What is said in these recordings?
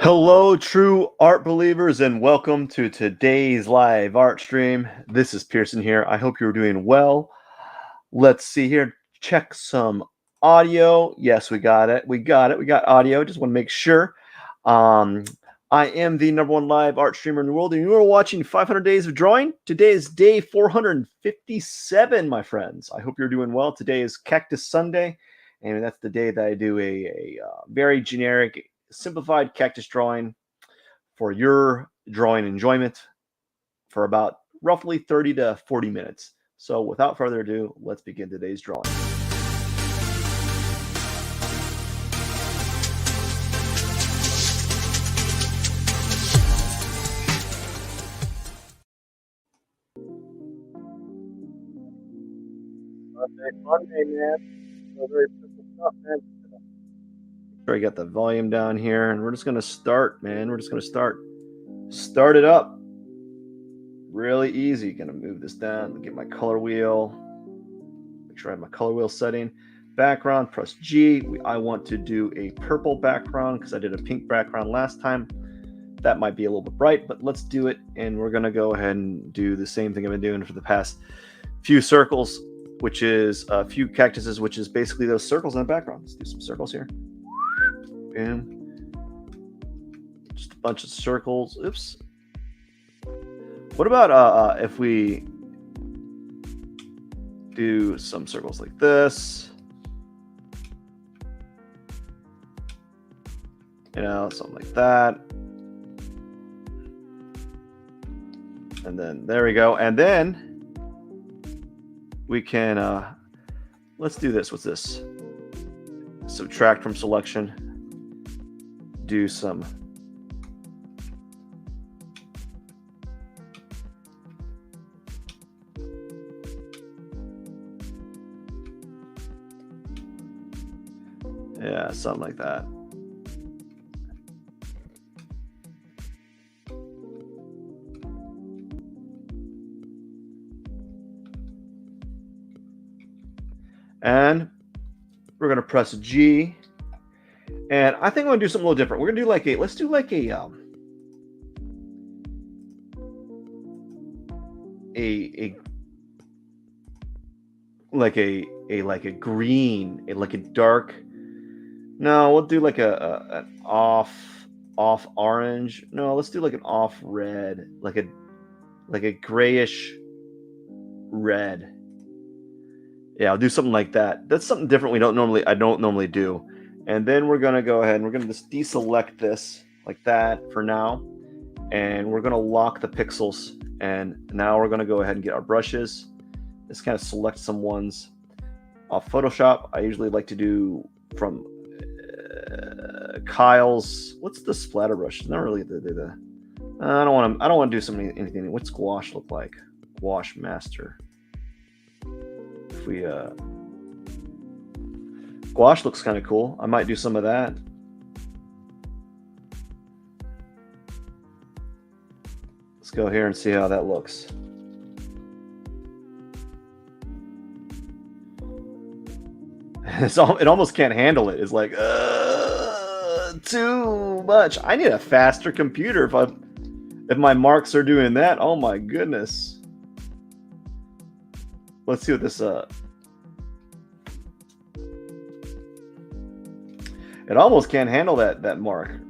Hello, true art believers, and welcome to today's live art stream. This is Pierson here. I hope you're doing well. Let's see here. Check some audio. Yes, we got it. We got it. We got audio. Just want to make sure. Um, I am the #1 live art streamer in the world, and you are watching 500 Days of Drawing. Today is day 457, my friends. I hope you're doing well. Today is Cactus Sunday, and that's the day that I do a very generic simplified cactus drawing for your drawing enjoyment for about roughly 30 to 40 minutes. So without further ado, let's begin today's drawing. Monday, man. So very simple stuff, man. Sure, I got the volume down here, and we're just gonna start, man. We're just gonna start it up. Really easy. Gonna move this down, get my color wheel. Make sure I have my color wheel setting. Background, press G. I want to do a purple background because I did a pink background last time. That might be a little bit bright, but let's do it. And we're gonna go ahead and do the same thing I've been doing for the past few circles, which is a few cactuses, which is basically those circles in the background. Let's do some circles here. Boom. Just a bunch of circles. Oops. What about if we do some circles like this? You know, something like that. And then there we go. And then we can, let's do this. What's this? Subtract from selection. Do some yeah, something like that. And we're gonna press G. And I think I'm gonna do something a little different. We're gonna do like a, let's do like a like a green, like a dark. No, we'll do like an off orange. No, let's do like an off red, like a grayish red. Yeah, I'll do something like that. That's something different I don't normally do. And then we're gonna go ahead and we're gonna just deselect this like that for now. And we're gonna lock the pixels. And now we're gonna go ahead and get our brushes. Just kind of select some ones off Photoshop. I usually like to do from Kyle's. What's the splatter brush? It's not really the I don't want to do anything. What's gouache look like? Gouache master. If we gouache looks kind of cool. I might do some of that. Let's go here and see how that looks. It almost can't handle it. It's like too much. I need a faster computer if my marks are doing that. Oh my goodness. Let's see what this it almost can't handle that mark.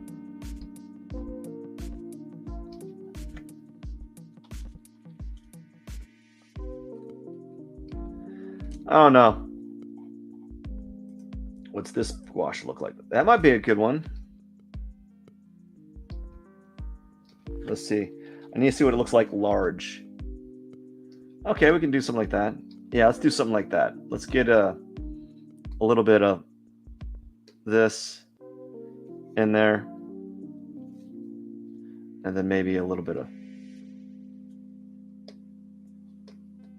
I don't know. What's this gouache look like? That might be a good one. Let's see. I need to see what it looks like large. Okay, we can do something like that. Yeah, let's do something like that. Let's get a little bit of this in there. And then maybe a little bit of...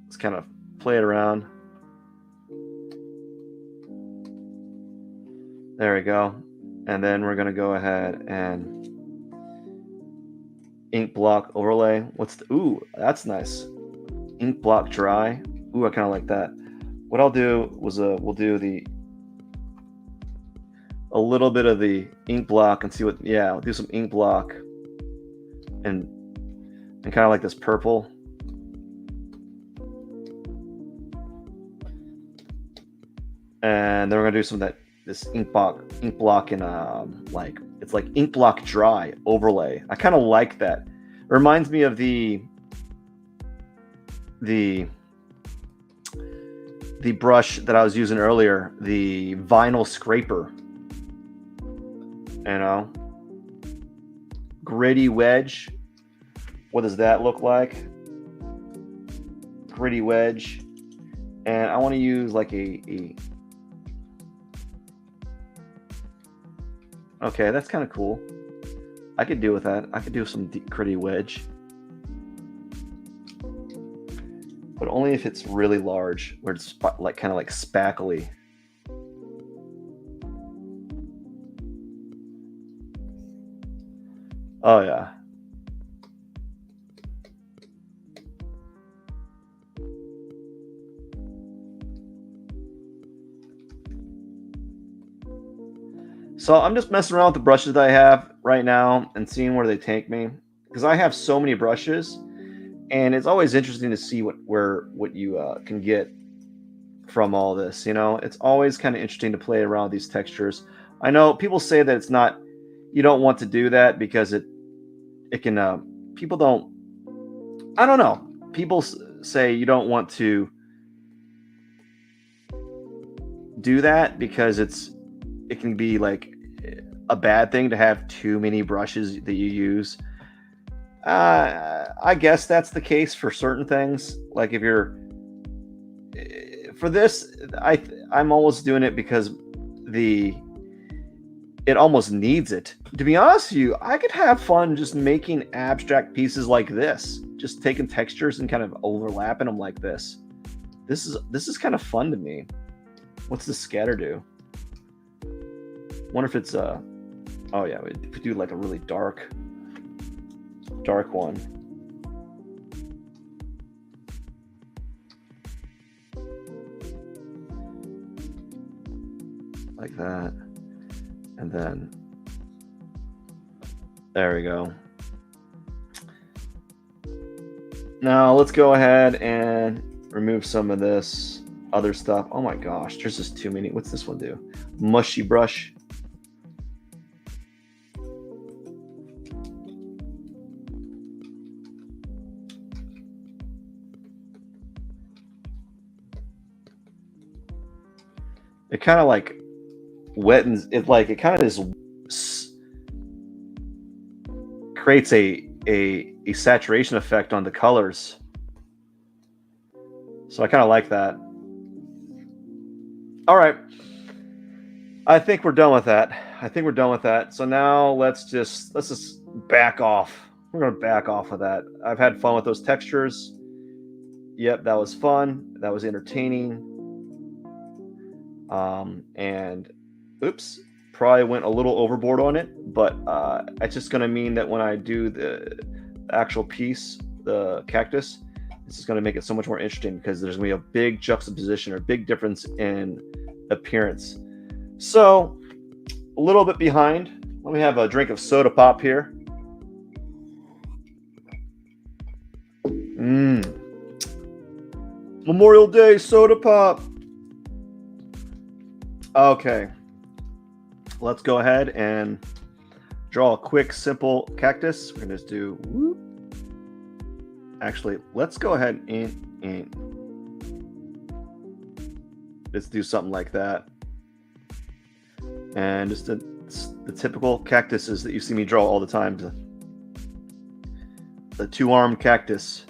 Let's kind of play it around. There we go. And then we're going to go ahead and ink block overlay. Ooh, that's nice. Ink block dry. Ooh, I kind of like that. What I'll do was we'll do the a little bit of the ink block and see what, yeah, I'll do some ink block and kind of like this purple. And then we're gonna do some of that, this ink block in like, it's like ink block dry overlay. I kind of like that. It reminds me of the brush that I was using earlier, the vinyl scraper. You know, gritty wedge. What does that look like? Gritty wedge. And I want to use like a okay, that's kind of cool. I could do with that. I could do some gritty wedge. But only if it's really large, where it's like kind of like spackly. Oh yeah. So I'm just messing around with the brushes that I have right now and seeing where they take me, because I have so many brushes, and it's always interesting to see what you can get from all this. You know, it's always kind of interesting to play around with these textures. I know people say that it's not, you don't want to do that because it can people don't, I don't know, people say you don't want to do that because it can be like a bad thing to have too many brushes that you use. I guess that's the case for certain things. Like if you're, for this, I'm almost doing it because it almost needs it. To be honest with you, I could have fun just making abstract pieces like this, just taking textures and kind of overlapping them like this. This is kind of fun to me. What's the scatter do? Wonder if it's oh yeah, we could do like a really dark one. Like that. And then there we go. Now let's go ahead and remove some of this other stuff. Oh my gosh, there's just too many. What's this one do? Mushy brush. It kind of like wettens it, like it kind of just creates a saturation effect on the colors. So I kind of like that. All right. I think we're done with that. So now let's just back off. We're going to back off of that. I've had fun with those textures. Yep, that was fun. That was entertaining. And oops, probably went a little overboard on it, but it's just going to mean that when I do the actual piece, the cactus, this is going to make it so much more interesting because there's going to be a big juxtaposition or big difference in appearance. So a little bit behind. Let me have a drink of soda pop here. Memorial Day soda pop. Okay, let's go ahead and draw a quick, simple cactus. We're gonna just do whoop. Actually, let's go ahead and let's do something like that. And just the typical cactuses that you see me draw all the time. The two-armed cactus.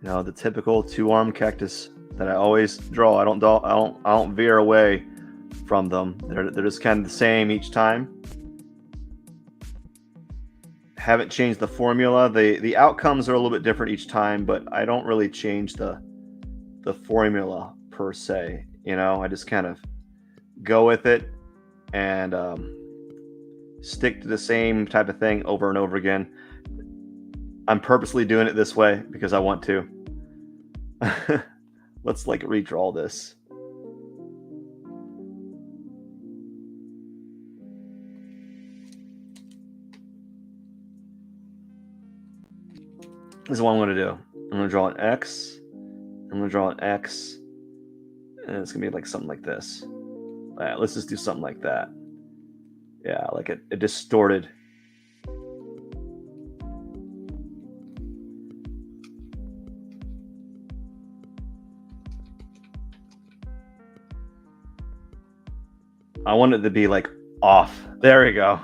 You know, the typical two-armed cactus that I always draw. I don't veer away from them. They're just kind of the same each time. Haven't changed the formula. The outcomes are a little bit different each time, but I don't really change the formula per se. You know, I just kind of go with it and stick to the same type of thing over and over again. I'm purposely doing it this way because I want to. Let's like redraw this. is what I'm going to do. I'm going to draw an X. I'm going to draw an X. And it's going to be like something like this. All right, let's just do something like that. Yeah, like a distorted. I want it to be like off. There we go.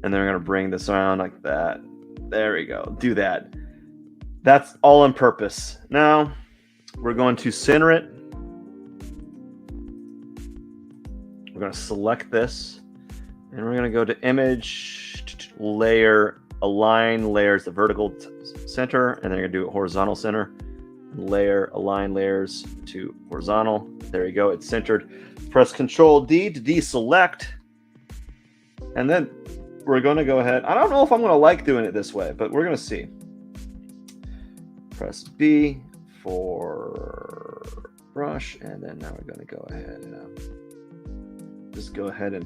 And then we're going to bring this around like that. There we go. Do that. That's all on purpose. Now we're going to center it. We're going to select this. And we're going to go to image, layer, align layers to vertical center. And then you're going to do it horizontal center. Layer, align layers to horizontal. There you go. It's centered. Press Control D to deselect. And then we're going to go ahead. I don't know if I'm going to like doing it this way, but we're going to see. Press B for brush. And then now we're going to go ahead and just go ahead and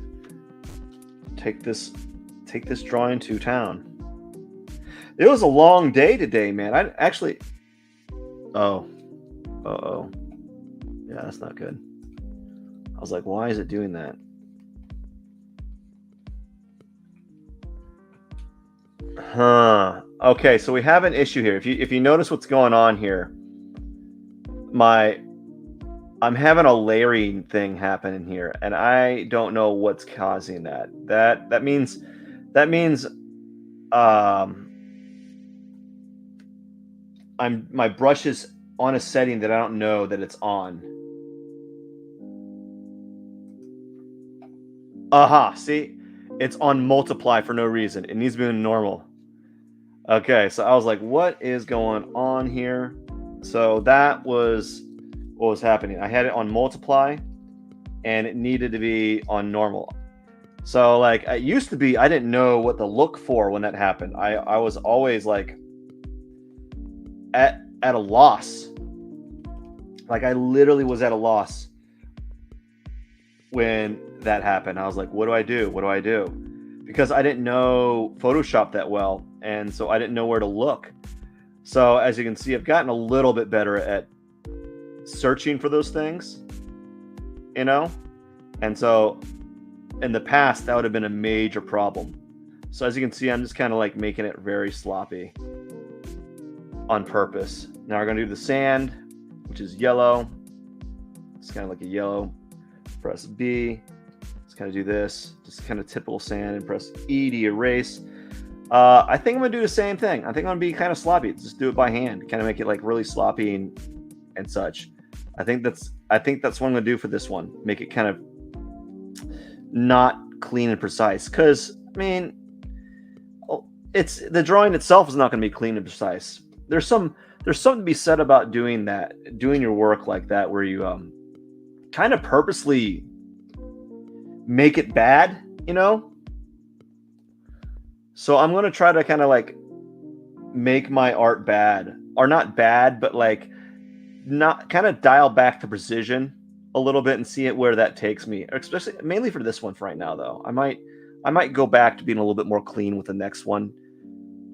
take this drawing to town. It was a long day today, man. I actually. Oh. Uh-oh. Yeah, that's not good. I was like, why is it doing that? Huh. Okay, so we have an issue here. If you notice what's going on here, I'm having a layering thing happening here, and I don't know what's causing that. That means my brush is on a setting that I don't know that it's on. Aha, see? It's on multiply for no reason. It needs to be in normal. Okay, so I was like, what is going on here? So that was what was happening. I had it on multiply, and it needed to be on normal. So like it used to be, I didn't know what to look for when that happened. I was always like at a loss. Like I literally was at a loss when that happened. I was like, what do I do? What do I do? Because I didn't know Photoshop that well, and so I didn't know where to look. So as you can see, I've gotten a little bit better at searching for those things, you know? And so in the past, that would have been a major problem. So as you can see, I'm just kind of like making it very sloppy on purpose. Now we're going to do the sand, which is yellow. It's kind of like a yellow. Press B. Let's kind of do this. Just kind of typical sand, and press E to erase. I think I'm going to do the same thing. I think I'm going to be kind of sloppy. Just do it by hand. Kind of make it like really sloppy and such. I think that's what I'm going to do for this one. Make it kind of not clean and precise. Because, I mean, it's the drawing itself is not going to be clean and precise. There's something to be said about doing that, doing your work like that, where you kind of purposely make it bad, you know? So I'm going to try to kind of like make my art bad, or not bad, but like not kind of dial back the precision a little bit and see it where that takes me, especially mainly for this one for right now, though. I might go back to being a little bit more clean with the next one.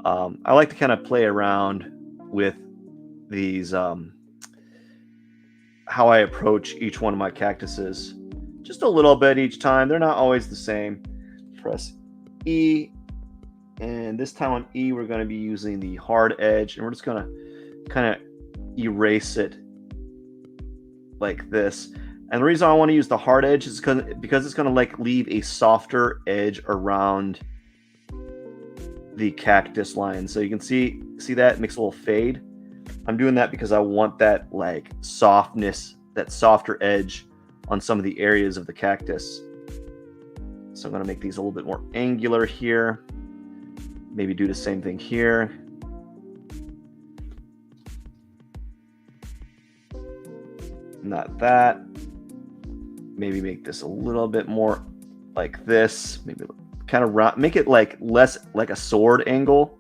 I like to kind of play around with these, how I approach each one of my cactuses just a little bit each time. They're not always the same. Press E, and this time on E, we're going to be using the hard edge, and we're just going to kind of erase it like this. And the reason I want to use the hard edge is because it's going to like leave a softer edge around the cactus line. So you can see that it makes a little fade. I'm doing that because I want that like softness, that softer edge on some of the areas of the cactus. So I'm going to make these a little bit more angular here. Maybe do the same thing here. Not that. Maybe make this a little bit more like this. Maybe kind of round, make it like less like a sword angle.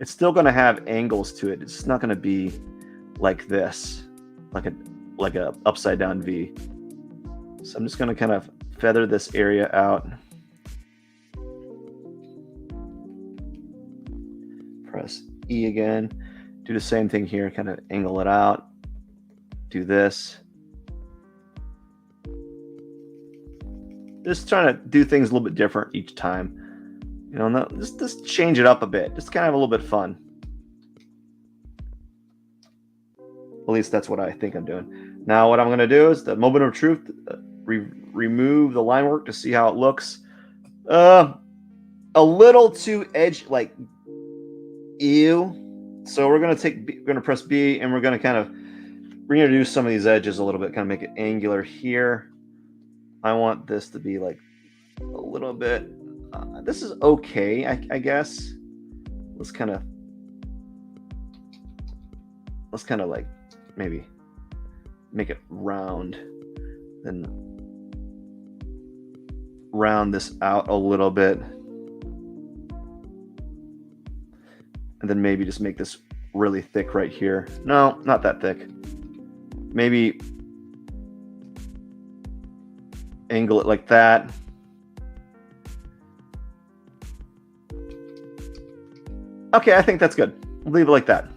It's still going to have angles to it. It's not going to be like this, like a upside down V. So I'm just going to kind of feather this area out. Press E again. Do the same thing here, kind of angle it out. Do this. Just trying to do things a little bit different each time. You know, just change it up a bit. Just kind of have a little bit of fun. At least that's what I think I'm doing. Now what I'm going to do is the moment of truth, remove the line work to see how it looks. A little too edge, like, ew. So we're going to press B, and we're going to kind of reintroduce some of these edges a little bit, kind of make it angular here. I want this to be like a little bit, this is okay, I guess. Let's kind of like maybe make it round, then round this out a little bit, and then maybe just make this really thick right here. No, not that thick. Maybe angle it like that. Okay, I think that's good. We'll leave it like that.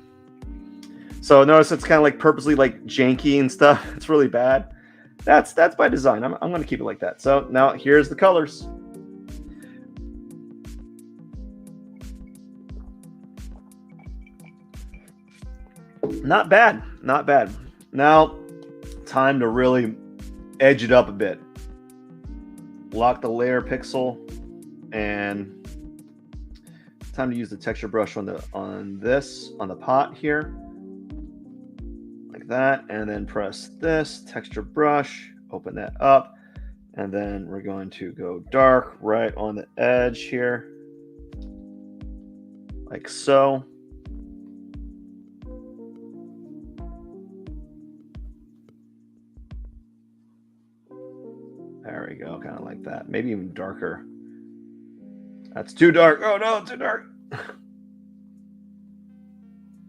So notice it's kind of like purposely like janky and stuff. It's really bad. That's by design. I'm going to keep it like that. So now here's the colors. Not bad. Not bad. Now, time to really edge it up a bit. Lock the layer pixel, and time to use the texture brush on the pot here, like that, and then press this texture brush, open that up, and then we're going to go dark right on the edge here, like so. There we go, kind of like that. Maybe even darker. That's too dark. Oh no, too dark.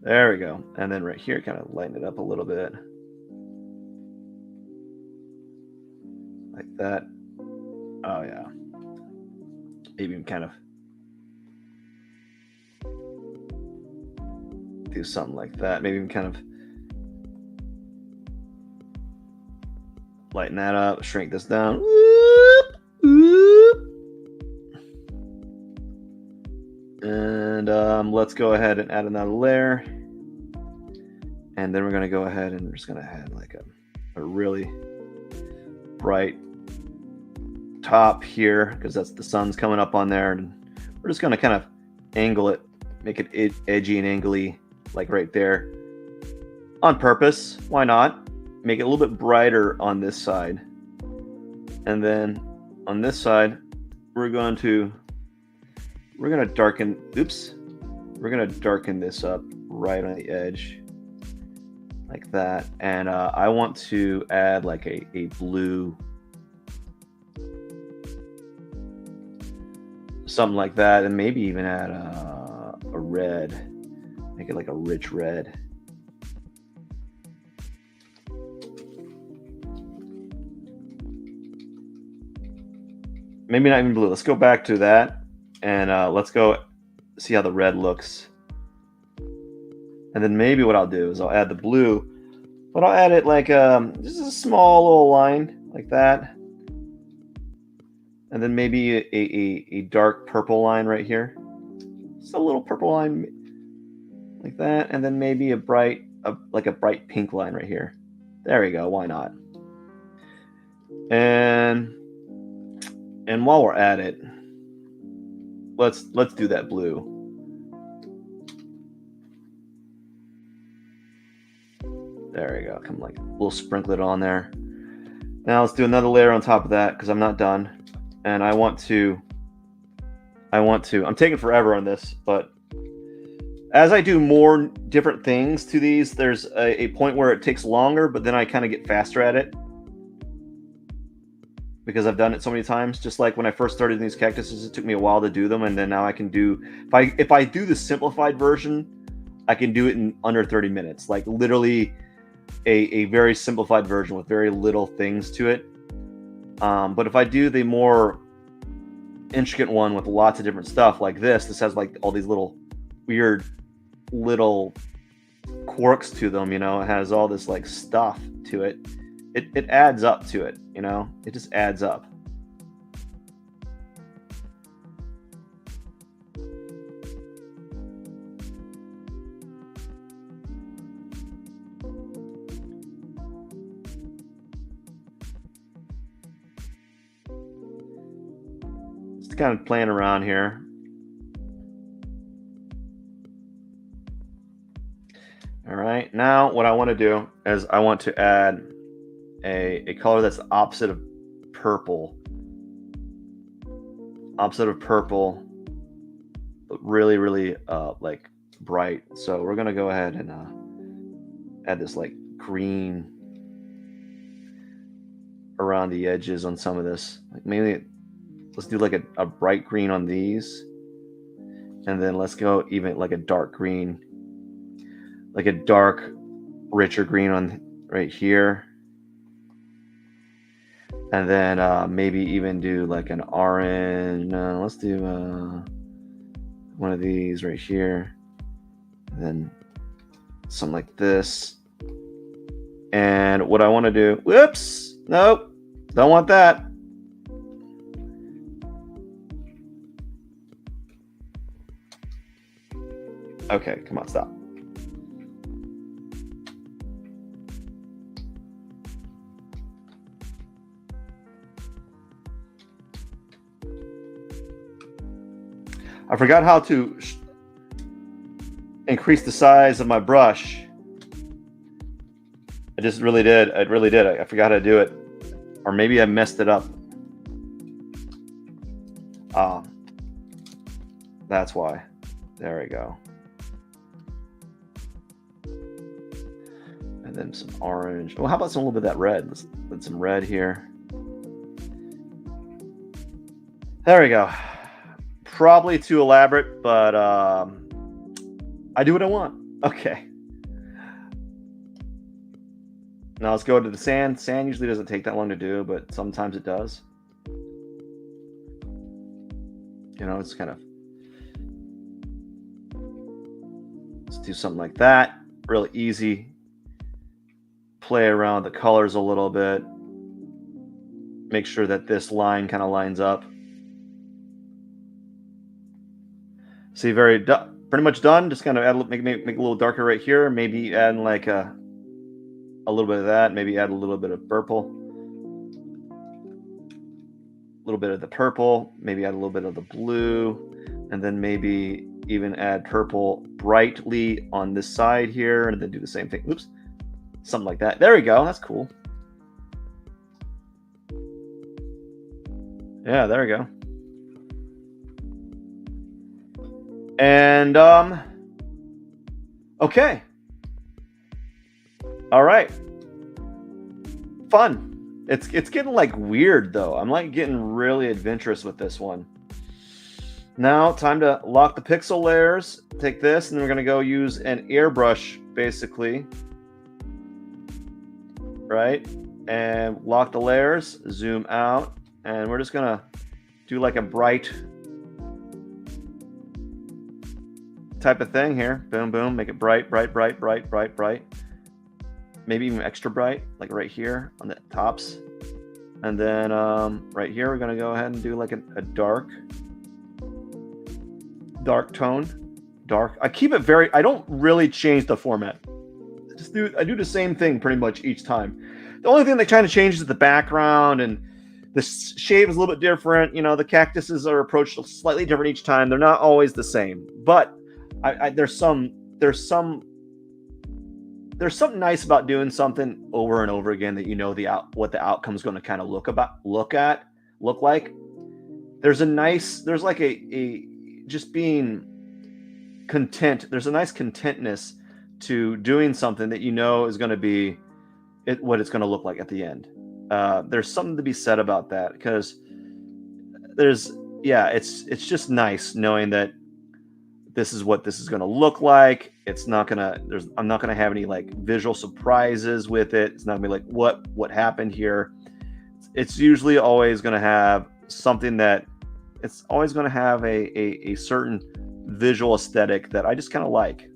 There we go. And then right here, kind of lighten it up a little bit. Like that. Oh yeah. Maybe even kind of do something like that. Maybe even kind of lighten that up, shrink this down. And let's go ahead and add another layer. And then we're going to go ahead and we're just going to add like a really bright top here, because that's the sun's coming up on there. And we're just going to kind of angle it, make it edgy and angly, like right there on purpose. Why not? Make it a little bit brighter on this side. And then on this side, we're going to darken, we're going to darken this up right on the edge like that. And I want to add like a blue, something like that, and maybe even add a red, make it like a rich red. Maybe not even blue. Let's go back to that, and let's go see how the red looks. And then maybe what I'll do is I'll add the blue, but I'll add it like just a small little line like that. And then maybe a dark purple line right here. Just a little purple line like that. And then maybe a bright pink line right here. There we go. Why not? And while we're at it, let's do that blue. There we go. Come like we'll sprinkle it on there. Now let's do another layer on top of that, because I'm not done. And I'm taking forever on this, but as I do more different things to these, there's a point where it takes longer, but then I kind of get faster at it, because I've done it so many times. Just like when I first started these cactuses, it took me a while to do them, and then now I can do, if I do the simplified version, I can do it in under 30 minutes. Like literally a very simplified version with very little things to it. But if I do the more intricate one with lots of different stuff like this has like all these little weird little quirks to them, you know. It has all this like stuff to it. It adds up to it, you know. It just adds up. Just kind of playing around here. All right, now what I want to do is I want to add a color that's the opposite of purple. Opposite of purple, but really, really like bright. So we're gonna go ahead and add this like green around the edges on some of this. Like maybe let's do like a bright green on these, and then let's go even like a dark green, like a dark, richer green on right here. And then maybe even do like an orange. Let's do one of these right here. And then something like this. And what I want to do, whoops, nope, don't want that. Okay, come on, stop. I forgot how to increase the size of my brush. I just really did. I really did. I forgot how to do it. Or maybe I messed it up. That's why. There we go. And then some orange. Well, how about some a little bit of that red? Let's put some red here. There we go. Probably too elaborate, but I do what I want. Okay. Now let's go to the sand. Sand usually doesn't take that long to do, but sometimes it does. You know, it's kind of... Let's do something like that. Really easy. Play around the colors a little bit. Make sure that this line kind of lines up. See, pretty much done. Just kind of add, make a little darker right here. Maybe add like a little bit of that. Maybe add a little bit of purple. A little bit of the purple. Maybe add a little bit of the blue. And then maybe even add purple brightly on this side here. And then do the same thing. Oops. Something like that. There we go. That's cool. Yeah, there we go. And okay. All right. Fun. It's getting like weird though. I'm like getting really adventurous with this one. Now time to lock the pixel layers. Take this and we're gonna go use an airbrush basically. Right? And lock the layers, zoom out, and we're just gonna do like a bright type of thing here. Boom, boom. Make it bright, bright, bright, bright, bright, bright. Maybe even extra bright, like right here on the tops. And then right here, we're going to go ahead and do like a dark tone. Dark. I keep it very... I don't really change the format. I do the same thing pretty much each time. The only thing they kind of change is the background, and the shape is a little bit different. You know, the cactuses are approached slightly different each time. They're not always the same, but there's something nice about doing something over and over again that you know what the outcome is going to kind of look like. There's like a just being content. There's a nice contentness to doing something that you know is going to be what it's going to look like at the end. There's something to be said about that, because it's just nice knowing that this is what this is going to look like. I'm not going to have any like visual surprises with it. It's not going to be like what happened here. It's usually always going to have something that it's always going to have a certain visual aesthetic that I just kind of like.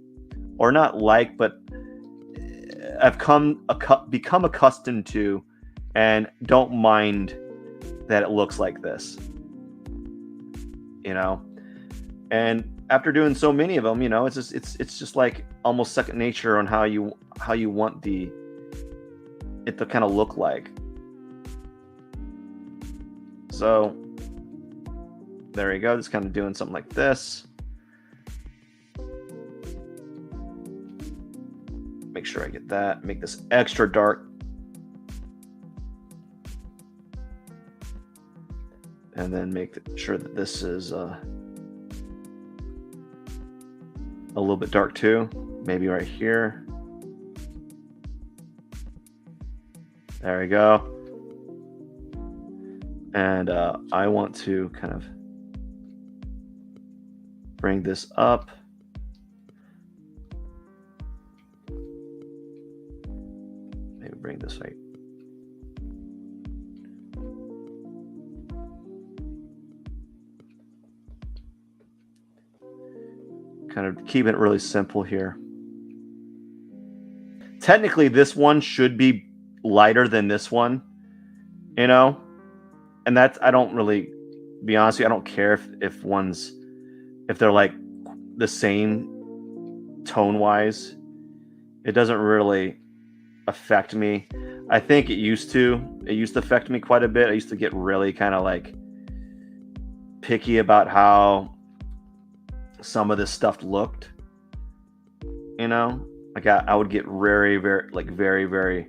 or not like, but I've become accustomed to, and don't mind that it looks like this, you know. And after doing so many of them, you know, it's just like almost second nature on how you want it to kind of look like. So there you go, just kind of doing something like this. Make sure I get that. Make this extra dark. And then make sure that this is a little bit dark too. Maybe right here. There we go. And I want to kind of bring this up. Maybe bring this right. Kind of keeping it really simple here. Technically, this one should be lighter than this one, you know? And that's, I don't really, be honest with you, I don't care if they're like the same tone-wise. It doesn't really affect me. I think it used to affect me quite a bit. I used to get really kind of like picky about how some of this stuff looked, you know. Like I would get very very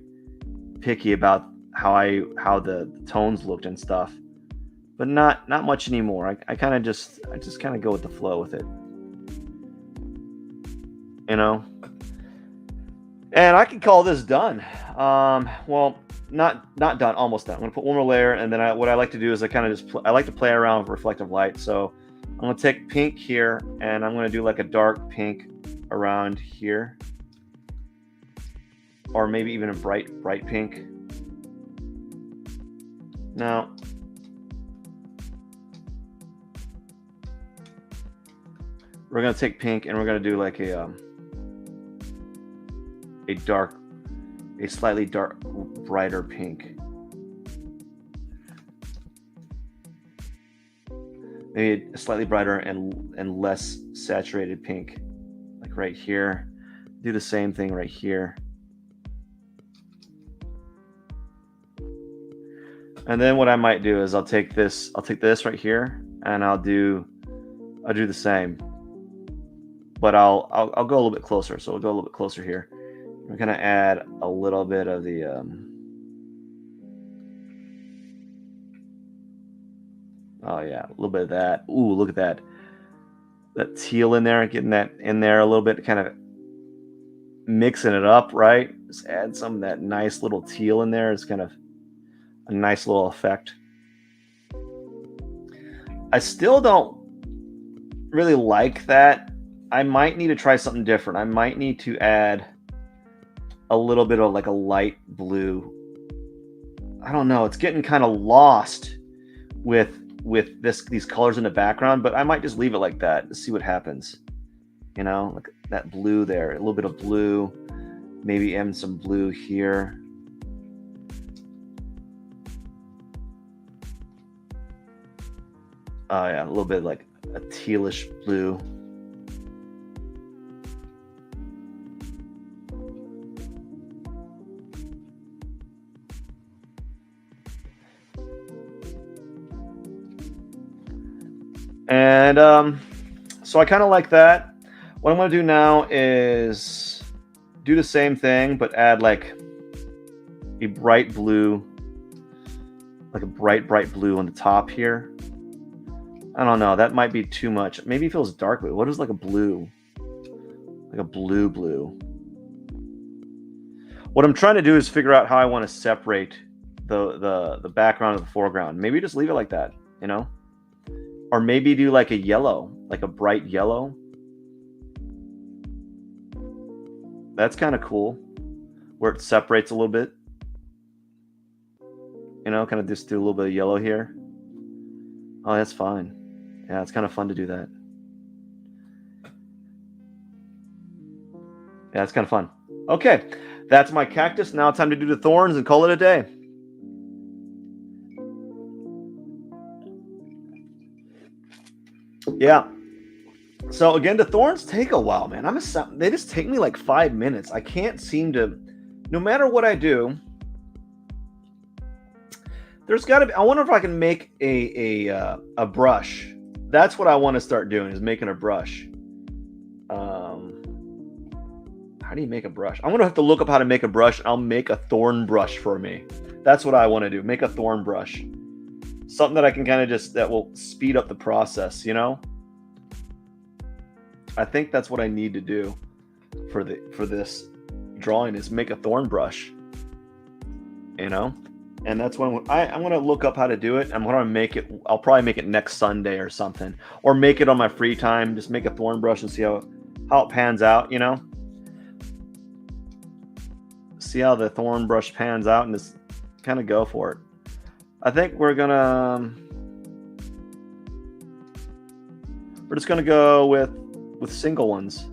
picky about how the tones looked and stuff, but not much anymore. I kind of just kind of go with the flow with it, you know. And I can call this done. Well, not done, almost done. I'm gonna put one more layer, and then what I like to do is I kind of just I like to play around with reflective light. So I'm gonna take pink here, and I'm gonna do like a dark pink around here, or maybe even a bright pink. Now, we're gonna take pink, and we're gonna do like a slightly brighter pink. Maybe a slightly brighter and less saturated pink, like right here. Do the same thing right here. And then what I might do is I'll take this right here, and I'll do the same. But I'll go a little bit closer. So we'll go a little bit closer here. We're gonna add a little bit of the oh yeah, a little bit of that. Ooh, look at that teal in there, getting that in there a little bit, kind of mixing it up, right? Just add some of that nice little teal in there. It's kind of a nice little effect. I still don't really like that. I might need to try something different. I might need to add a little bit of like a light blue. I don't know. It's getting kind of lost with these colors in the background, but I might just leave it like that to see what happens. You know, like that blue there, a little bit of blue, maybe add some blue here. Oh yeah, a little bit like a tealish blue. And so I kind of like that. What I'm going to do now is do the same thing, but add like a bright blue, like a bright blue on the top here. I don't know. That might be too much. Maybe it feels dark blue. What is like a blue? Like a blue. What I'm trying to do is figure out how I want to separate the background of the foreground. Maybe just leave it like that, you know? Or maybe do like a yellow, like a bright yellow. That's kind of cool, where it separates a little bit. You know, kind of just do a little bit of yellow here. Oh, that's fine. Yeah, it's kind of fun to do that. Yeah, it's kind of fun. Okay, that's my cactus. Now it's time to do the thorns and call it a day. Yeah. So again, the thorns take a while, man. They just take me like 5 minutes. I can't seem to, no matter what I do. There's got to be. I wonder if I can make a brush. That's what I want to start doing, is making a brush. How do you make a brush? I'm gonna have to look up how to make a brush. I'll make a thorn brush for me. That's what I want to do. Make a thorn brush. Something that I can kind of just, that will speed up the process, you know? I think that's what I need to do for this drawing, is make a thorn brush. You know? And that's when I'm going to look up how to do it. I'm going to make it. I'll probably make it next Sunday or something, or make it on my free time. Just make a thorn brush and see how it pans out, you know? See how the thorn brush pans out and just kind of go for it. I think we're just gonna go with single ones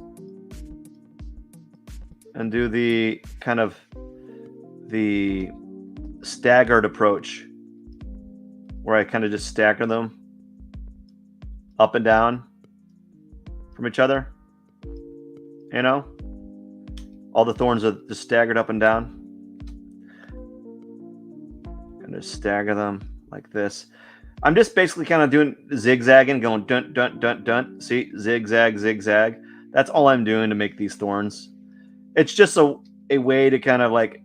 and do the kind of the staggered approach, where I kind of just stagger them up and down from each other. You know, all the thorns are just staggered up and down. And just stagger them like this. I'm just basically kind of doing zigzagging, going dun, dun, dun, dun. See, zigzag, zigzag. That's all I'm doing to make these thorns. It's just a way to kind of like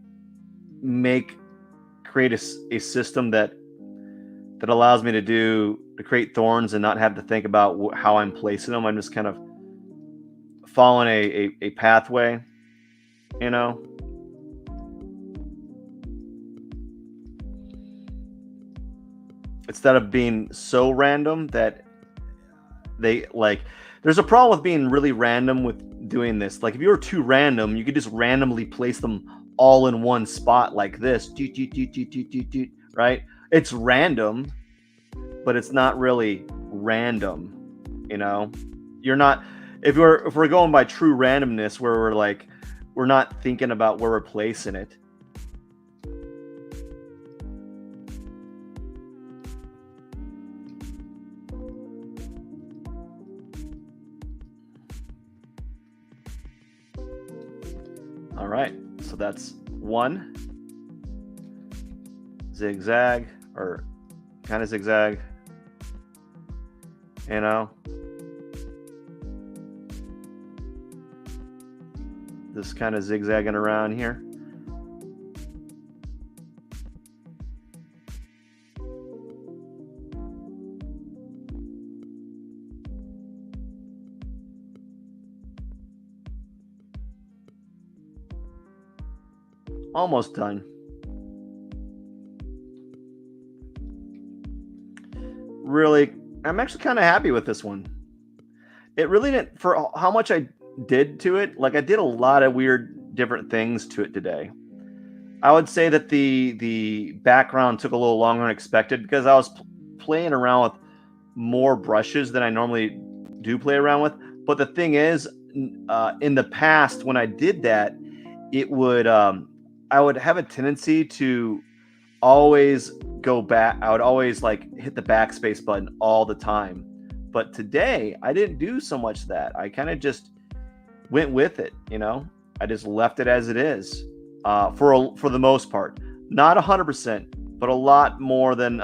create a system that allows me to create thorns and not have to think about how I'm placing them. I'm just kind of following a pathway, you know. Instead of being so random that there's a problem with being really random with doing this. Like if you were too random, you could just randomly place them all in one spot like this, right? It's random, but it's not really random, you know. You're not, if we're going by true randomness, where we're not thinking about where we're placing it. All right, so that's one zigzag, or kind of zigzag, you know. Just kind of zigzagging around here. Almost done. Really, I'm actually kind of happy with this one. It really didn't, for how much I did to it. Like I did a lot of weird different things to it today. I would say that the background took a little longer than expected, because I was playing around with more brushes than I normally do play around with. But the thing is, in the past when I did that, it would I would have a tendency to always go back. I would always like hit the backspace button all the time. But today I didn't do so much that. I kind of just went with it, you know. I just left it as it is, for the most part. Not 100%, but a lot more than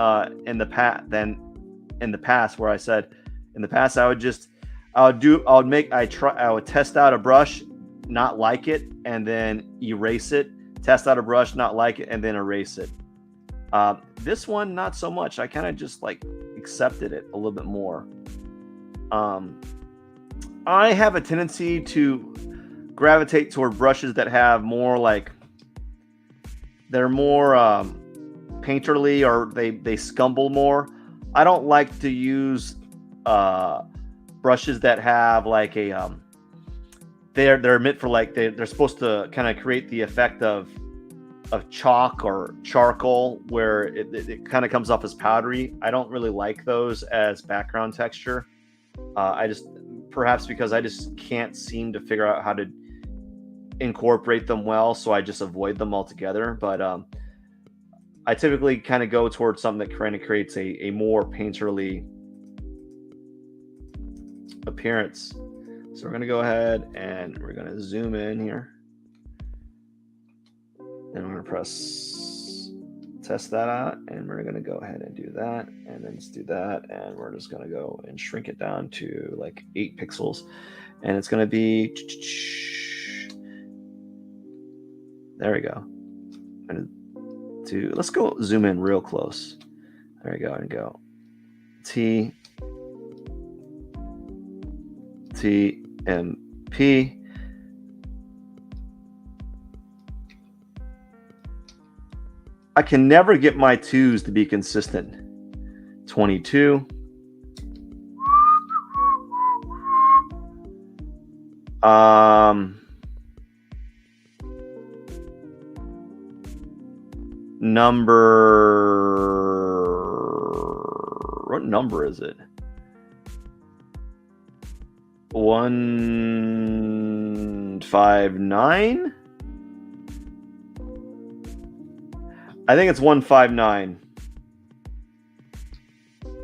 in the past, where I said in the past I would test out a brush, not like it, and then erase it. Test out a brush, not like it, and then erase it. This one, not so much. I kind of just like accepted it a little bit more. I have a tendency to gravitate toward brushes that have more like, they're more painterly, or they scumble more. I don't like to use brushes that have like a they're meant for like they're supposed to kind of create the effect of chalk or charcoal, where it kind of comes off as powdery. I don't really like those as background texture. Perhaps because I just can't seem to figure out how to incorporate them well, so I just avoid them altogether. But I typically kind of go towards something that kind of creates a more painterly appearance. So we're going to go ahead and we're going to zoom in here. And we're going to test that out. And we're going to go ahead and do that. And then let's do that. And we're just going to go and shrink it down to like 8 pixels. And it's going to be, there we go. Let's go zoom in real close. There we go. And go TMP. I can never get my 2s to be consistent. 22. What number is it? 159? I think it's 159.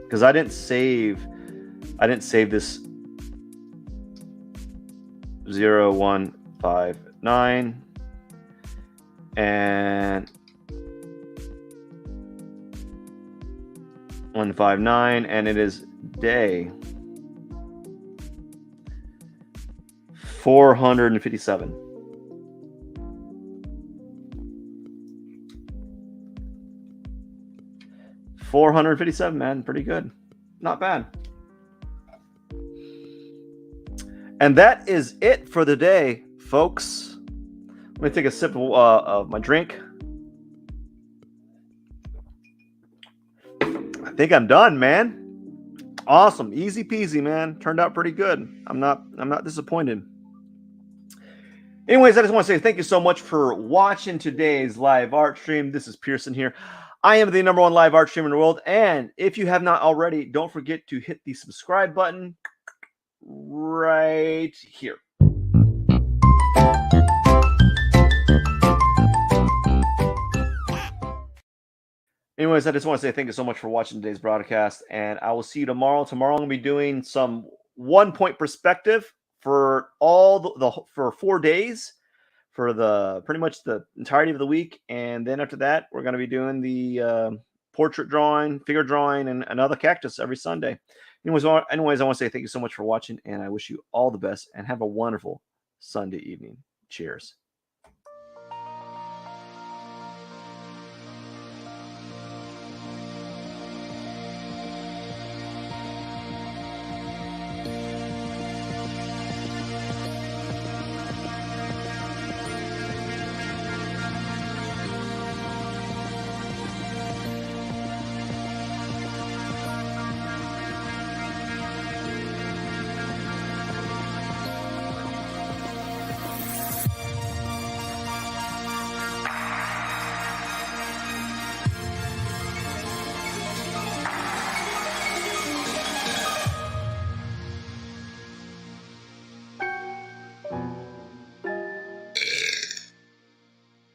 Because I didn't save this 0159 and 159, and it is day 457. Man, pretty good. Not bad. And that is it for the day, folks. Let me take a sip of my drink. I think I'm done, man. Awesome. Easy peasy, man. Turned out pretty good. I'm not disappointed. Anyways, I just want to say thank you so much for watching today's live art stream. This is Pierson here. I am the #1 live art streamer in the world. And if you have not already, don't forget to hit the subscribe button right here. Anyways, I just want to say thank you so much for watching today's broadcast, and I will see you tomorrow. Tomorrow I'm going to be doing some 1-point perspective for for 4 days, for pretty much the entirety of the week, and then after that we're going to be doing the portrait drawing, figure drawing, and another cactus every Sunday. Anyways, I want to say thank you so much for watching, and I wish you all the best and have a wonderful Sunday evening. Cheers.